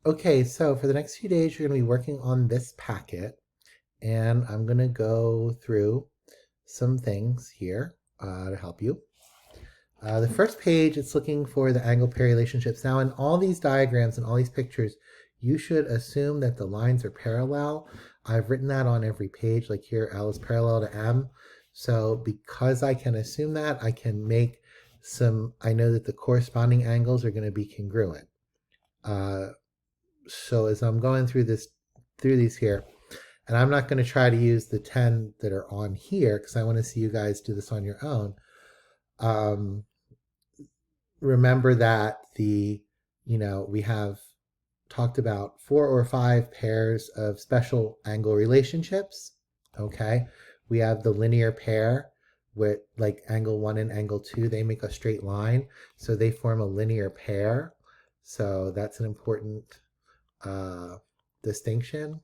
Okay, so for the next few days, you're going to be working on this packet, and I'm going to go through some things here to help you. The first page, it's looking for the angle pair relationships. Now, in all these diagrams and all these pictures, you should assume that the lines are parallel. I've written that on every page, like here, L is parallel to M. So because I can assume that, I can make I know that the corresponding angles are going to be congruent. So as I'm going through these here, and I'm not going to try to use the 10 that are on here because I want to see you guys do this on your own. Um, Remember that we have talked about 4 or 5 pairs of special angle relationships. Okay, we have the linear pair with like angle 1 and angle 2, they make a straight line, so they form a linear pair. So that's an important distinction.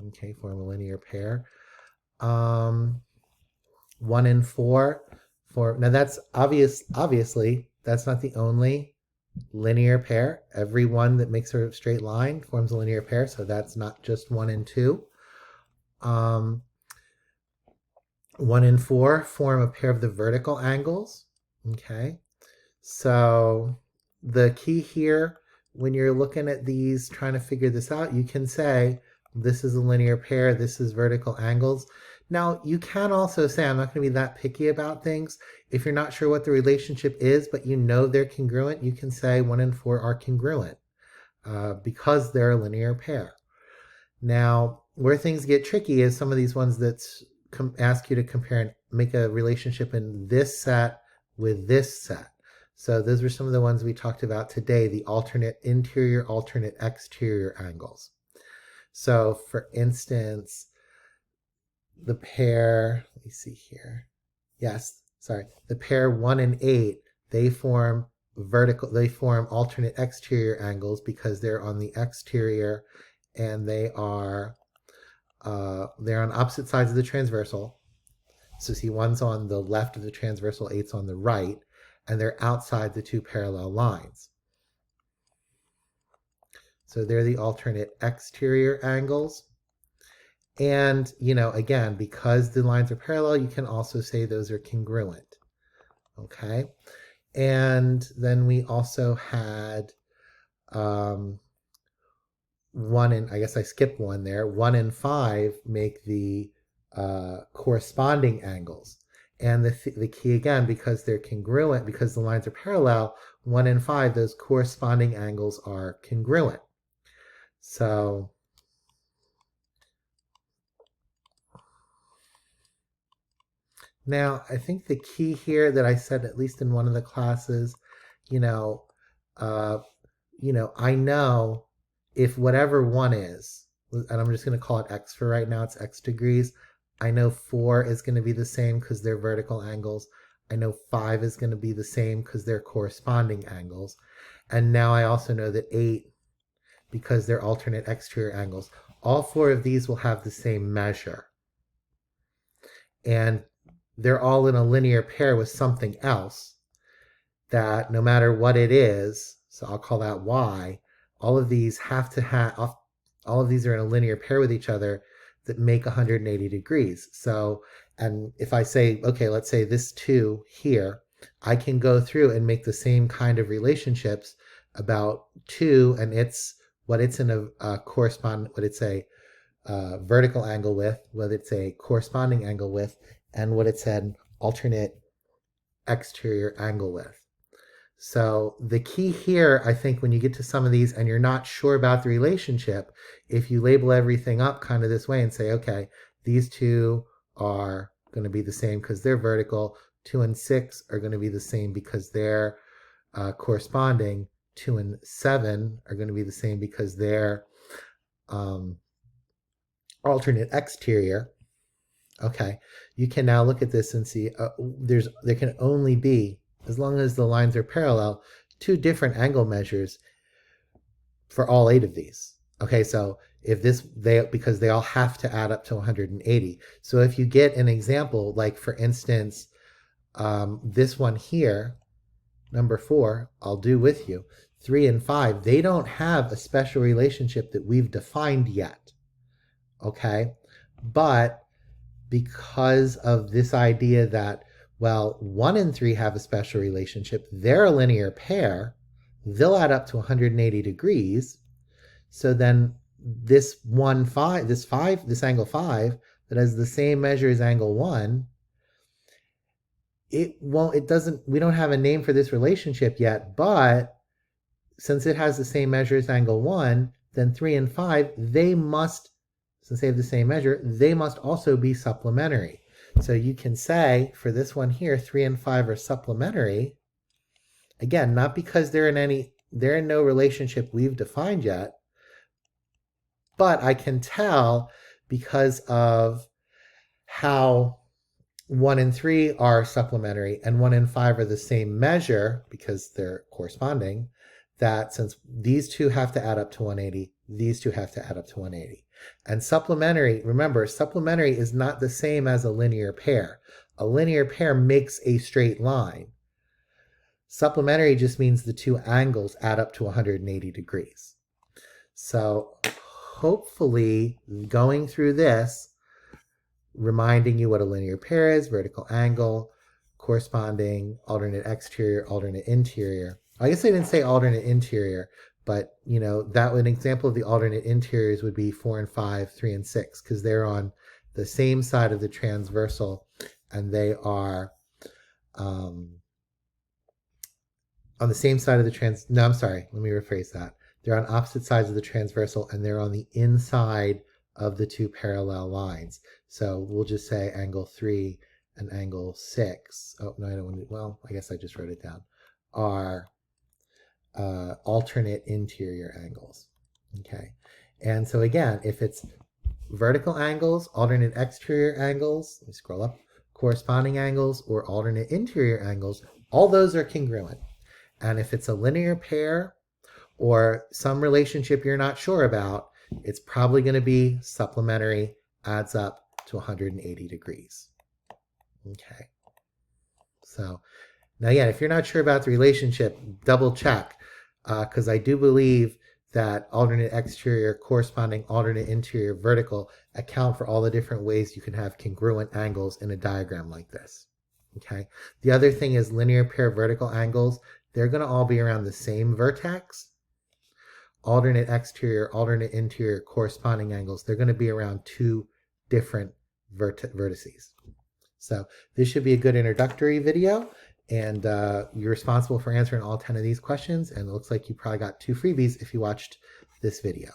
Okay, form a linear pair. 1 and 4 form. Now that's obvious. Obviously, that's not the only linear pair. Every one that makes a straight line forms a linear pair, so that's not just 1 and 2. 1 and 4 form a pair of the vertical angles. Okay, so the key here, when you're looking at these, trying to figure this out, you can say this is a linear pair, this is vertical angles. Now, you can also say, I'm not going to be that picky about things. If you're not sure what the relationship is, but you know they're congruent, you can say 1 and 4 are congruent because they're a linear pair. Now, where things get tricky is some of these ones that ask you to compare and make a relationship in this set with this set. So those were some of the ones we talked about today, the alternate interior, alternate exterior angles. So for instance, the pair, let me see here. Yes, sorry. The pair 1 and 8, they form alternate exterior angles because they're on the exterior and they're on opposite sides of the transversal. So see, one's on the left of the transversal, 8's on the right, and they're outside the 2 parallel lines. So they're the alternate exterior angles. And, again, because the lines are parallel, you can also say those are congruent. Okay. And then we also had 1 and, I guess I skipped one there, 1 and 5 make the corresponding angles. And the key again, because they're congruent, because the lines are parallel, 1 and 5, those corresponding angles are congruent. So now I think the key here that I said, at least in one of the classes, you know, I know if whatever 1 is, and I'm just going to call it x for right now, it's x degrees. I know 4 is going to be the same because they're vertical angles. I know 5 is going to be the same because they're corresponding angles. And now I also know that 8, because they're alternate exterior angles. All 4 of these will have the same measure. And they're all in a linear pair with something else that no matter what it is, so I'll call that y, all of these have to have, all of these are in a linear pair with each other that make 180 degrees. So, and if I say, okay, let's say this 2 here, I can go through and make the same kind of relationships about 2 and what it's in a what it's a vertical angle with, what it's a corresponding angle with, and what it's an alternate exterior angle with. So the key here, I think, when you get to some of these and you're not sure about the relationship, if you label everything up kind of this way and say, okay, these 2 are going to be the same because they're vertical, 2 and 6 are going to be the same because they're corresponding, 2 and 7 are going to be the same because they're alternate exterior. Okay, you can now look at this and see there can only be, as long as the lines are parallel, 2 different angle measures for all 8 of these. Okay, so because they all have to add up to 180. So if you get an example, like for instance, this one here, number 4, I'll do with you. 3 and 5, they don't have a special relationship that we've defined yet. Okay? But because of this idea that, well, 1 and 3 have a special relationship, they're a linear pair, they'll add up to 180 degrees. So then this angle 5 that has the same measure as angle 1, we don't have a name for this relationship yet, but since it has the same measure as angle 1, then 3 and 5, since they have the same measure, they must also be supplementary. So you can say for this one here, 3 and 5 are supplementary. Again, not because they're in no relationship we've defined yet, but I can tell because of how 1 and 3 are supplementary and 1 and 5 are the same measure because they're corresponding, that since these two have to add up to 180, these two have to add up to 180. And supplementary, remember, supplementary is not the same as a linear pair. A linear pair makes a straight line. Supplementary just means the two angles add up to 180 degrees. So hopefully going through this, reminding you what a linear pair is, vertical angle, corresponding alternate exterior, alternate interior. I guess I didn't say alternate interior, but an example of the alternate interiors would be 4 and 5, 3 and 6, because they're on the same side of the transversal, and they are on the same side of the no, I'm sorry, let me rephrase that. They're on opposite sides of the transversal, and they're on the inside of the two parallel lines. So we'll just say angle 3 and angle 6. Oh, no, I don't want to, well, I guess I just wrote it down. Are alternate interior angles. Okay. And so again, if it's vertical angles, alternate exterior angles, let me scroll up, corresponding angles, or alternate interior angles, all those are congruent. And if it's a linear pair or some relationship you're not sure about, it's probably going to be supplementary, adds up to 180 degrees. Okay. So now, yeah, if you're not sure about the relationship, double check, because I do believe that alternate exterior, corresponding alternate interior, vertical account for all the different ways you can have congruent angles in a diagram like this. Okay. The other thing is linear pair vertical angles, they're going to all be around the same vertex. Alternate exterior, alternate interior, corresponding angles, they're going to be around two different vertices. So this should be a good introductory video, and you're responsible for answering all 10 of these questions, and it looks like you probably got 2 freebies if you watched this video.